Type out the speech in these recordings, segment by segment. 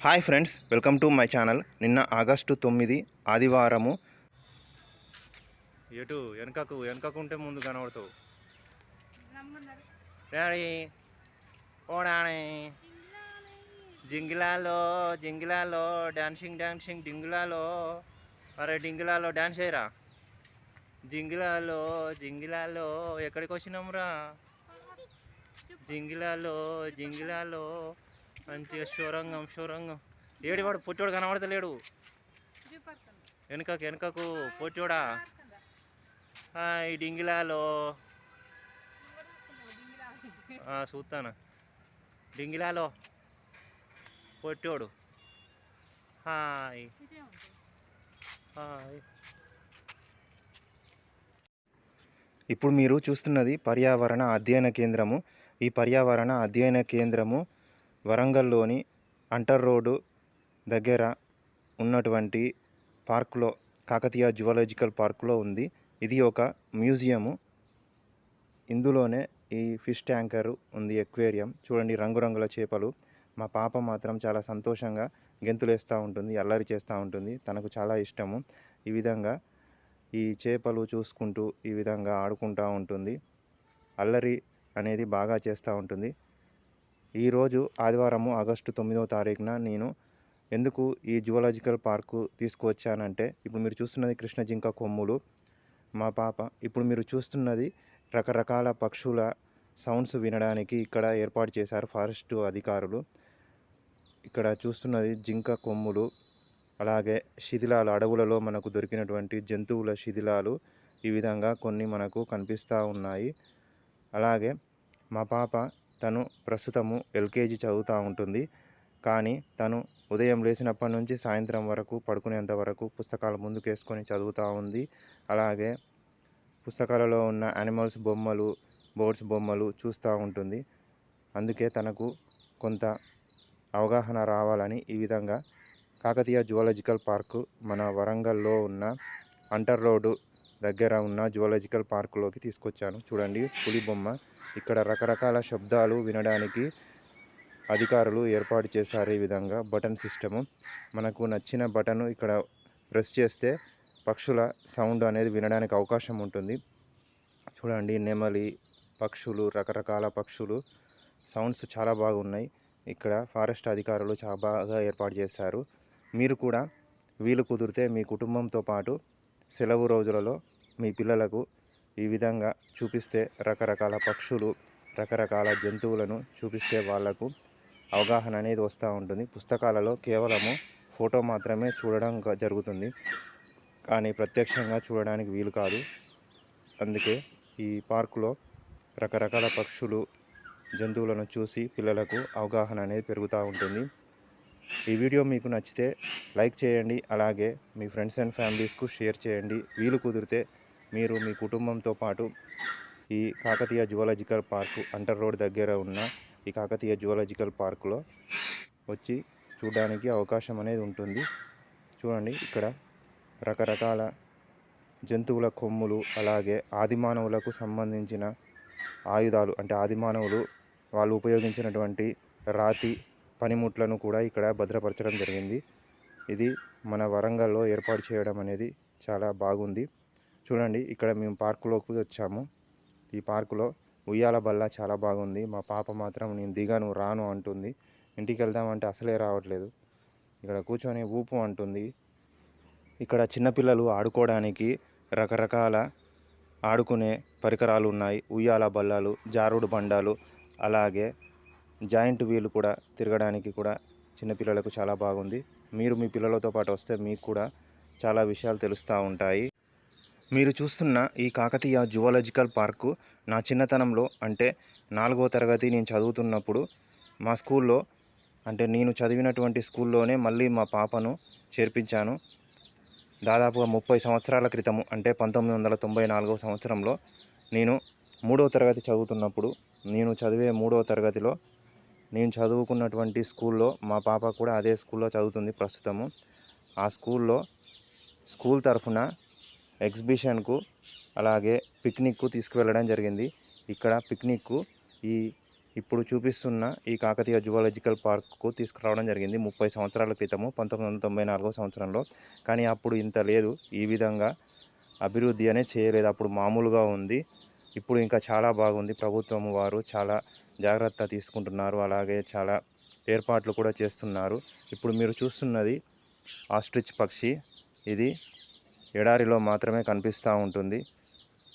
Hi friends, welcome to my channel. నిన్న August 9 ఆదివారము. ఎటు వెనకకు ఉంటే ముందు కనబడతావు. డాడీ ఓ డాడీ, జింగిలాలో జింగిలాలో డాన్సింగ్ డింగిలాలో. అరే డింగిలాలో డాన్స్ చేయరా. జింగిలాలో ఎక్కడికి వచ్చినామురా. జింగిలాలో మంచిగా షోరంగం. ఏడివాడు పొట్టోడు కనబడతలేడు. వెనకకు పొట్టోడా. ఈ డింగిలాలో చూస్తాను. డింగిలాలో పొట్టోడు. హాయ్. ఇప్పుడు మీరు చూస్తున్నది పర్యావరణ అధ్యయన కేంద్రము. ఈ పర్యావరణ అధ్యయన కేంద్రము వరంగల్లోని అంటర్ రోడ్డు దగ్గర ఉన్నటువంటి పార్కులో, కాకతీయ జువాలజికల్ పార్కులో ఉంది. ఇది ఒక మ్యూజియము. ఇందులోనే ఈ ఫిష్ ట్యాంకరు ఉంది, ఎక్వేరియం. చూడండి, రంగురంగుల చేపలు. మా పాప మాత్రం చాలా సంతోషంగా గెంతులేస్తూ ఉంటుంది, అల్లరి చేస్తూ ఉంటుంది. తనకు చాలా ఇష్టము. ఈ విధంగా ఈ చేపలు చూసుకుంటూ ఈ విధంగా ఆడుకుంటూ ఉంటుంది. అల్లరి అనేది బాగా చేస్తూ ఉంటుంది. ఈరోజు ఆదివారము ఆగస్టు 9వ తారీఖున నేను ఎందుకు ఈ జువాలజికల్ పార్కు తీసుకువచ్చానంటే, ఇప్పుడు మీరు చూస్తున్నది కృష్ణ జింక కొమ్ములు. మా పాప ఇప్పుడు మీరు చూస్తున్నది రకరకాల పక్షుల సౌండ్స్ వినడానికి ఇక్కడ ఏర్పాటు చేశారు ఫారెస్ట్ అధికారులు. ఇక్కడ చూస్తున్నది జింక కొమ్ములు, అలాగే శిథిలాలు, అడవులలో మనకు దొరికినటువంటి జంతువుల శిథిలాలు ఈ విధంగా కొన్ని మనకు కనిపిస్తూ ఉన్నాయి. అలాగే మా పాప తను ప్రస్తుతము ఎల్కేజీ చదువుతూ ఉంటుంది. కానీ తను ఉదయం లేచినప్పటి నుంచి సాయంత్రం వరకు పడుకునేంత వరకు పుస్తకాలు ముందుకేసుకొని చదువుతూ ఉంది. అలాగే పుస్తకాలలో ఉన్న యానిమల్స్ బొమ్మలు, బర్డ్స్ బొమ్మలు చూస్తూ ఉంటుంది. అందుకే తనకు కొంత అవగాహన రావాలని ఈ విధంగా కాకతీయ జువాలజికల్ పార్కు మన వరంగల్లో ఉన్న అంటర్ రోడ్డు దగ్గర ఉన్న జువాలజికల్ పార్కులోకి తీసుకొచ్చాను. చూడండి, పులి బొమ్మ. ఇక్కడ రకరకాల శబ్దాలు వినడానికి అధికారులు ఏర్పాటు చేశారు. ఈ విధంగా బటన్ సిస్టము. మనకు నచ్చిన బటన్ ఇక్కడ ప్రెస్ చేస్తే పక్షుల సౌండ్ అనేది వినడానికి అవకాశం ఉంటుంది. చూడండి, నెమలి, పక్షులు, రకరకాల పక్షులు సౌండ్స్ చాలా బాగున్నాయి. ఇక్కడ ఫారెస్ట్ అధికారులు చాలా బాగా ఏర్పాటు చేశారు. మీరు కూడా వీలు కుదిరితే మీ కుటుంబంతో పాటు సెలవు రోజులలో మీ పిల్లలకు ఈ విధంగా చూపిస్తే, రకరకాల పక్షులు, రకరకాల జంతువులను చూపిస్తే వాళ్లకు అవగాహన అనేది వస్తూ ఉంటుంది. పుస్తకాలలో కేవలము ఫోటో మాత్రమే చూడడం జరుగుతుంది, కానీ ప్రత్యక్షంగా చూడడానికి వీలు కాదు. అందుకే ఈ పార్కులో రకరకాల పక్షులు, జంతువులను చూసి పిల్లలకు అవగాహన అనేది పెరుగుతూ ఉంటుంది. ఈ వీడియో మీకు నచ్చితే లైక్ చేయండి, అలాగే మీ ఫ్రెండ్స్ అండ్ ఫ్యామిలీస్కు షేర్ చేయండి. వీలు కుదిరితే మీరు మీ కుటుంబంతో పాటు ఈ కాకతీయ జువాలజికల్ పార్కు, అంటర్ రోడ్ దగ్గర ఉన్న ఈ కాకతీయ జువాలజికల్ పార్కులో వచ్చి చూడడానికి అవకాశం అనేది ఉంటుంది. చూడండి, ఇక్కడ రకరకాల జంతువుల కొమ్ములు, అలాగే ఆదిమానవులకు సంబంధించిన ఆయుధాలు, అంటే ఆదిమానవులు వాళ్ళు ఉపయోగించినటువంటి రాతి పనిముట్లను కూడా ఇక్కడ భద్రపరచడం జరిగింది. ఇది మన వరంగల్లో ఏర్పాటు చేయడం అనేది చాలా బాగుంది. చూడండి, ఇక్కడ మేము పార్కులోకి వచ్చాము. ఈ పార్కులో ఉయ్యాల బల్ల చాలా బాగుంది. మా పాప మాత్రం నేను దిగను, రాను అంటుంది. ఇంటికి వెళ్దామంటే అసలే రావట్లేదు. ఇక్కడ కూర్చొని ఊపు అంటుంది. ఇక్కడ చిన్నపిల్లలు ఆడుకోవడానికి రకరకాల ఆడుకునే పరికరాలు ఉన్నాయి. ఉయ్యాల బల్లలు, జారుడు బండాలు, అలాగే జాయింట్ వీలు కూడా తిరగడానికి కూడా చిన్నపిల్లలకు చాలా బాగుంది. మీరు మీ పిల్లలతో పాటు వస్తే మీకు కూడా చాలా విషయాలు తెలుస్తూ ఉంటాయి. మీరు చూస్తున్న ఈ కాకతీయ జువాలజికల్ పార్కు నా చిన్నతనంలో, అంటే 4వ తరగతి నేను చదువుతున్నప్పుడు మా స్కూల్లో, అంటే నేను చదివినటువంటి స్కూల్లోనే మళ్ళీ మా పాపను చేర్పించాను. దాదాపుగా 30 సంవత్సరాల క్రితము, అంటే 1994వ సంవత్సరంలో నేను 3వ తరగతి చదువుతున్నప్పుడు, నేను చదివే 3వ తరగతిలో నేను చదువుకున్నటువంటి స్కూల్లో మా పాప కూడా అదే స్కూల్లో చదువుతుంది ప్రస్తుతము. ఆ స్కూల్లో స్కూల్ తరఫున ఎగ్జిబిషన్కు, అలాగే పిక్నిక్కు తీసుకువెళ్ళడం జరిగింది. ఇక్కడ పిక్నిక్కు ఈ ఇప్పుడు చూపిస్తున్న ఈ కాకతీయ జువాలజికల్ పార్క్కు తీసుకురావడం జరిగింది 30 సంవత్సరాల క్రితము 1994 సంవత్సరంలో. కానీ అప్పుడు ఇంత లేదు, ఈ విధంగా అభివృద్ధి అనేది చేయలేదు. అప్పుడు మామూలుగా ఉంది. ఇప్పుడు ఇంకా చాలా బాగుంది. ప్రభుత్వం వారు చాలా జాగ్రత్త తీసుకుంటున్నారు, అలాగే చాలా ఏర్పాట్లు కూడా చేస్తున్నారు. ఇప్పుడు మీరు చూస్తున్నది ఆస్ట్రిచ్ పక్షి. ఇది ఎడారిలో మాత్రమే కనిపిస్తూ ఉంటుంది.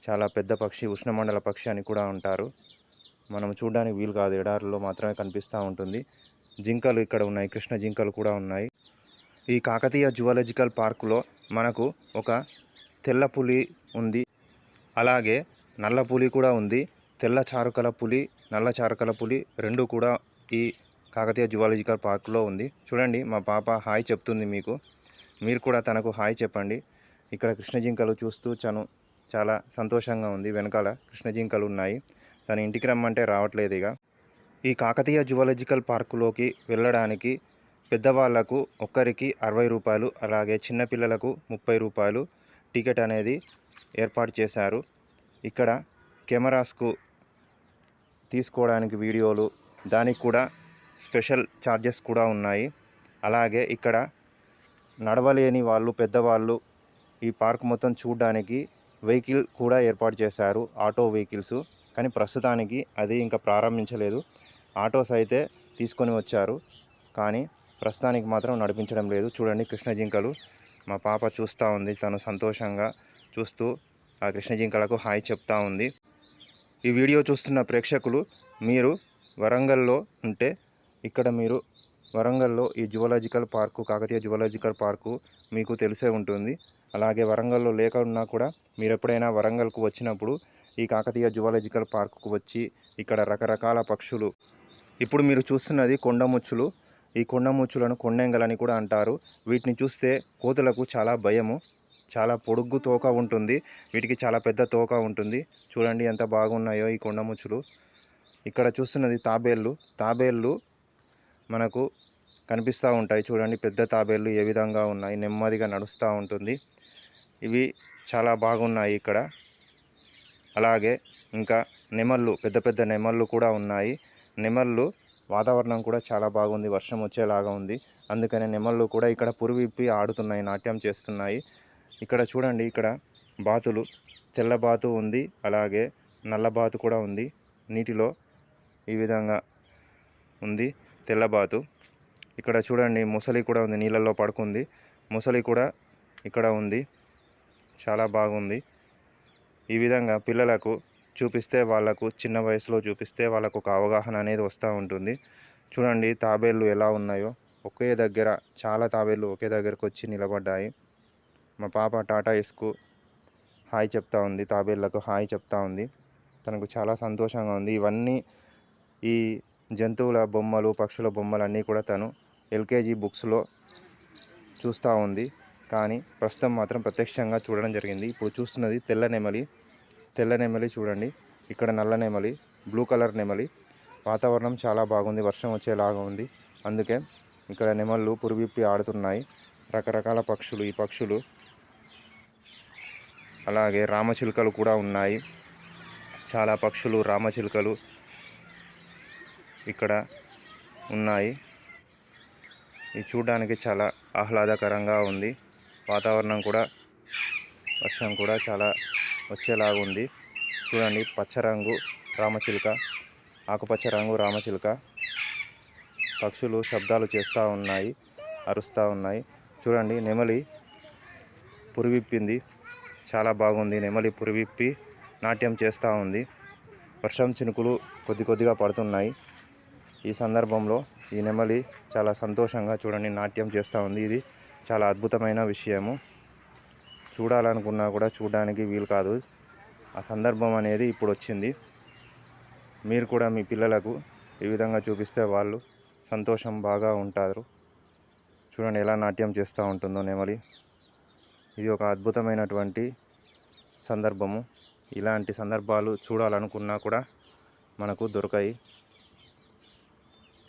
చాలా పెద్ద పక్షి, ఉష్ణమండల పక్షి అని కూడా అంటారు. మనం చూడడానికి వీలు కాదు, ఎడారిలో మాత్రమే కనిపిస్తూ ఉంటుంది. జింకలు ఇక్కడ ఉన్నాయి, కృష్ణ జింకలు కూడా ఉన్నాయి. ఈ కాకతీయ జువాలజికల్ పార్కులో మనకు ఒక తెల్ల పులి ఉంది, అలాగే నల్ల పులి కూడా ఉంది. తెల్ల చారుకల పులి, నల్ల చారుకల పులి రెండు కూడా ఈ కాకతీయ జువాలజికల్ పార్కులో ఉంది. చూడండి, మా పాప హాయ్ చెప్తుంది మీకు. మీరు కూడా తనకు హాయ్ చెప్పండి. ఇక్కడ కృష్ణ జింకలు చూస్తూ చాలా సంతోషంగా ఉంది. వెనకాల కృష్ణ జింకలు ఉన్నాయి. తన ఇంటికి రమ్మంటే రావట్లేదు. ఇక ఈ కాకతీయ జువాలజికల్ పార్కులోకి వెళ్ళడానికి పెద్దవాళ్లకు ఒక్కరికి 60 రూపాయలు, అలాగే చిన్నపిల్లలకు 30 రూపాయలు టికెట్ అనేది ఏర్పాటు చేశారు. ఇక్కడ కెమెరాస్కు తీసుకోవడానికి వీడియోలు, దానికి కూడా స్పెషల్ ఛార్జెస్ కూడా ఉన్నాయి. అలాగే ఇక్కడ నడవలేని వాళ్ళు, పెద్దవాళ్ళు ఈ పార్క్ మొత్తం చూడడానికి వెహికల్ కూడా ఏర్పాటు చేశారు, ఆటో వెహికల్స్. కానీ ప్రస్తుతానికి అది ఇంకా ప్రారంభించలేదు. ఆటోస్ అయితే తీసుకొని వచ్చారు, కానీ ప్రస్తుతానికి మాత్రం నడిపించడం లేదు. చూడండి, కృష్ణ జింకలు. మా పాప చూస్తూ ఉంది, తను సంతోషంగా చూస్తూ ఆ కృష్ణ జింకలకు హాయ్ చెప్తా ఉంది. ఈ వీడియో చూస్తున్న ప్రేక్షకులు మీరు వరంగల్లో ఉంటే, ఇక్కడ మీరు వరంగల్లో ఈ zoological park, Kakatiya zoological park మీకు తెలిసే ఉంటుంది. అలాగే వరంగల్లో లేకున్నా కూడా మీరు ఎప్పుడైనా వరంగల్కు వచ్చినప్పుడు ఈ కాకతీయ జువాలజికల్ పార్కుకు వచ్చి ఇక్కడ రకరకాల పక్షులు, ఇప్పుడు మీరు చూస్తున్నది కొండముచ్చులు. ఈ కొండముచ్చులను కొండెంగలని కూడా అంటారు. వీటిని చూస్తే కోతులకు చాలా భయము. చాలా పొడుగు తోక ఉంటుంది, వీటికి చాలా పెద్ద తోక ఉంటుంది. చూడండి ఎంత బాగున్నాయో ఈ కొండముచ్చులు. ఇక్కడ చూస్తున్నది తాబేళ్ళు. తాబేళ్ళు మనకు కనిపిస్తూ ఉంటాయి. చూడండి పెద్ద తాబేళ్ళు ఏ విధంగా ఉన్నాయి, నెమ్మదిగా నడుస్తూ ఉంటుంది. ఇవి చాలా బాగున్నాయి ఇక్కడ. అలాగే ఇంకా నెమళ్ళు, పెద్ద పెద్ద నెమళ్ళు కూడా ఉన్నాయి. నెమళ్ళు వాతావరణం కూడా చాలా బాగుంది, వర్షం వచ్చేలాగా ఉంది. అందుకనే నెమళ్ళు కూడా ఇక్కడ పురువిప్పి ఆడుతున్నాయి, నాట్యం చేస్తున్నాయి. ఇక్కడ చూడండి, ఇక్కడ బాతులు, తెల్ల బాతు ఉంది, అలాగే నల్ల బాతు కూడా ఉంది. నీటిలో ఈ విధంగా ఉంది తెల్ల బాతు. ఇక్కడ చూడండి ముసలి కూడా ఉంది, నీళ్ళల్లో పడుకుంది. ముసలి కూడా ఇక్కడ ఉంది, చాలా బాగుంది. ఈ విధంగా పిల్లలకు చూపిస్తే, వాళ్ళకు చిన్న వయసులో చూపిస్తే వాళ్ళకు ఒక అవగాహన అనేది వస్తూ ఉంటుంది. చూడండి తాబేళ్ళు ఎలా ఉన్నాయో, ఒకే దగ్గర చాలా తాబేళ్ళు ఒకే దగ్గరకు వచ్చి నిలబడ్డాయి. మా పాప టాటా ఇస్కు హాయ్ చెప్తా ఉంది, తాబేళ్లకు హాయ్ చెప్తా ఉంది. తనకు చాలా సంతోషంగా ఉంది. ఇవన్నీ ఈ జంతువుల బొమ్మలు, పక్షుల బొమ్మలు అన్నీ కూడా తను ఎల్కేజీ బుక్స్లో చూస్తూ ఉంది. కానీ ప్రస్తుతం మాత్రం ప్రత్యక్షంగా చూడడం జరిగింది. ఇప్పుడు చూస్తున్నది తెల్ల నెమలి. తెల్ల నెమలి చూడండి, ఇక్కడ నల్ల నెమలి, బ్లూ కలర్ నెమలి. వాతావరణం చాలా బాగుంది, వర్షం వచ్చేలాగా ఉంది. అందుకే ఇక్కడ నెమళ్ళు పురువిప్పి ఆడుతున్నాయి. రకరకాల పక్షులు, ఈ పక్షులు. అలాగే రామచిలుకలు కూడా ఉన్నాయి. చాలా పక్షులు, రామచిలుకలు ఇక్కడ ఉన్నాయి. ఇది చూడడానికి చాలా ఆహ్లాదకరంగా ఉంది. వాతావరణం కూడా, వర్షం కూడా చాలా వచ్చేలాగా ఉంది. చూడండి పచ్చ రంగు రామచిలుక, ఆకుపచ్చ రంగు రామచిలుక. పక్షులు శబ్దాలు చేస్తూ ఉన్నాయి, అరుస్తూ ఉన్నాయి. చూడండి నెమలి పురివిప్పింది, చాలా బాగుంది. నెమలి పురివిప్పి నాట్యం చేస్తూ ఉంది. వర్షం చినుకులు కొద్ది కొద్దిగా పడుతున్నాయి. ఈ సందర్భంలో ఈ నెమలి చాలా సంతోషంగా చూడండి నాట్యం చేస్తూ ఉంది. ఇది చాలా అద్భుతమైన విషయము. చూడాలనుకున్నా కూడా చూడడానికి వీలు కాదు. ఆ సందర్భం అనేది ఇప్పుడు వచ్చింది. మీరు కూడా మీ పిల్లలకు ఈ విధంగా చూపిస్తే వాళ్ళు సంతోషం బాగా ఉంటారు. చూడండి ఎలా నాట్యం చేస్తూ ఉంటుందో నెమలి. ఇది ఒక అద్భుతమైనటువంటి సందర్భము. ఇలాంటి సందర్భాలు చూడాలనుకున్నా కూడా మనకు దొరకాయి.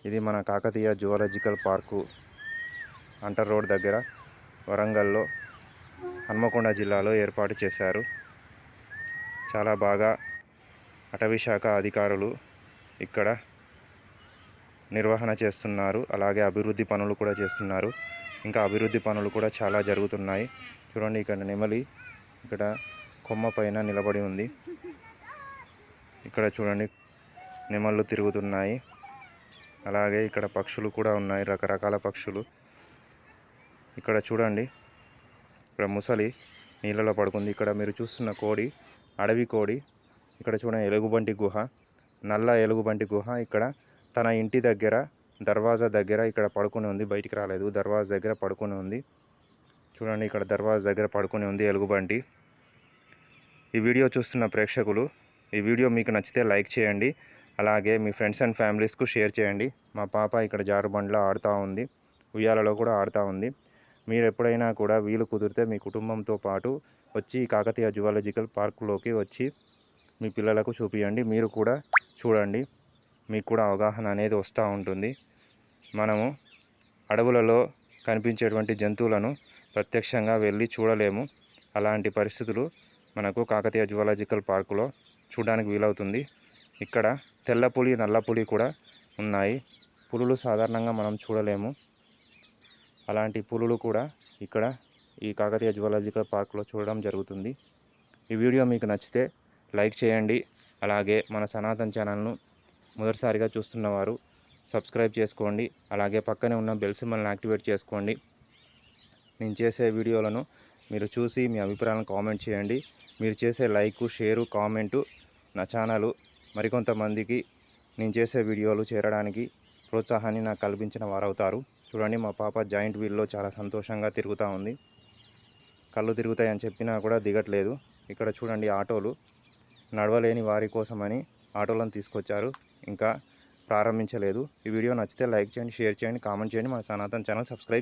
ఇది మన కాకతీయ జువాలజికల్ పార్కు, అంటర్ రోడ్ దగ్గర, వరంగల్లో, హన్మకొండ జిల్లాలో ఏర్పాటు చేశారు. చాలా బాగా అటవీ శాఖ అధికారులు ఇక్కడ నిర్వహణ చేస్తున్నారు. అలాగే అభివృద్ధి పనులు కూడా చేస్తున్నారు. ఇంకా అభివృద్ధి పనులు కూడా చాలా జరుగుతున్నాయి. చూడండి, ఇక్కడ నెమలి ఇక్కడ కొమ్మ పైన నిలబడి ఉంది. ఇక్కడ చూడండి, నెమళ్ళు తిరుగుతున్నాయి. అలాగే ఇక్కడ పక్షులు కూడా ఉన్నాయి, రకరకాల పక్షులు. ఇక్కడ చూడండి, ఇక్కడ ముసలి నీళ్ళలో పడుకుంది. ఇక్కడ మీరు చూస్తున్న కోడి అడవి కోడి. ఇక్కడ చూడండి, ఎలుగుబంటి గుహ, నల్ల ఎలుగుబంటి గుహ. ఇక్కడ తన ఇంటి దగ్గర దర్వాజా దగ్గర ఇక్కడ పడుకొని ఉంది, బయటికి రాలేదు. దర్వాజా దగ్గర పడుకొని ఉంది. చూడండి, ఇక్కడ దర్వాజా దగ్గర పడుకొని ఉంది ఎలుగుబంటి. ఈ వీడియో చూస్తున్న ప్రేక్షకులు, ఈ వీడియో మీకు నచ్చితే లైక్ చేయండి. అలాగే మీ ఫ్రెండ్స్ అండ్ ఫ్యామిలీస్కు షేర్ చేయండి. మా పాప ఇక్కడ జారుబండిలో ఆడుతూ ఉంది, ఉయ్యాలలో కూడా ఆడుతూ ఉంది. మీరు ఎప్పుడైనా కూడా వీలు కుదిరితే మీ కుటుంబంతో పాటు వచ్చి కాకతీయ జువాలజికల్ పార్కులోకి వచ్చి మీ పిల్లలకు చూపించండి. మీరు కూడా చూడండి, మీకు కూడా అవగాహన అనేది వస్తూ ఉంటుంది. మనము అడవులలో కనిపించేటువంటి జంతువులను ప్రత్యక్షంగా వెళ్ళి చూడలేము. అలాంటి పరిస్థితులు మనకు కాకతీయ జువాలజికల్ పార్కులో చూడడానికి వీలవుతుంది. ఇక్కడ తెల్ల పులి, నల్ల పులి కూడా ఉన్నాయి. పులులు సాధారణంగా మనం చూడలేము. అలాంటి పులులు కూడా ఇక్కడ ఈ కాకతీయ జువాలజికల్ పార్కులో చూడడం జరుగుతుంది. ఈ వీడియో మీకు నచ్చితే లైక్ చేయండి. అలాగే మన సనాతన్ ఛానల్ను మొదటిసారిగా చూస్తున్నవారు సబ్స్క్రైబ్ చేసుకోండి. అలాగే పక్కనే ఉన్న బెల్ సింబల్ని యాక్టివేట్ చేసుకోండి. నేను చేసే వీడియోలను మీరు చూసి మీ అభిప్రాయాలను కామెంట్ చేయండి. మీరు చేసే లైక్, షేరు, కామెంటు నా ఛానల్ మరికొంతమందికి నేను చేసే వీడియోలు చేరడానికి ప్రోత్సాహాన్ని నాకు కల్పించిన వారవుతారు. చూడండి, మా పాప జాయింట్ వీల్లో చాలా సంతోషంగా తిరుగుతూ ఉంది. కళ్ళు తిరుగుతాయని చెప్పినా కూడా దిగట్లేదు. ఇక్కడ చూడండి, ఆటోలు నడవలేని వారి కోసమని ఆటోలను తీసుకొచ్చారు, ఇంకా ప్రారంభించలేదు. ఈ వీడియో నచ్చితే లైక్ చేయండి, షేర్ చేయండి, కామెంట్ చేయండి. మన సనాతన్ ఛానల్ సబ్స్క్రైబ్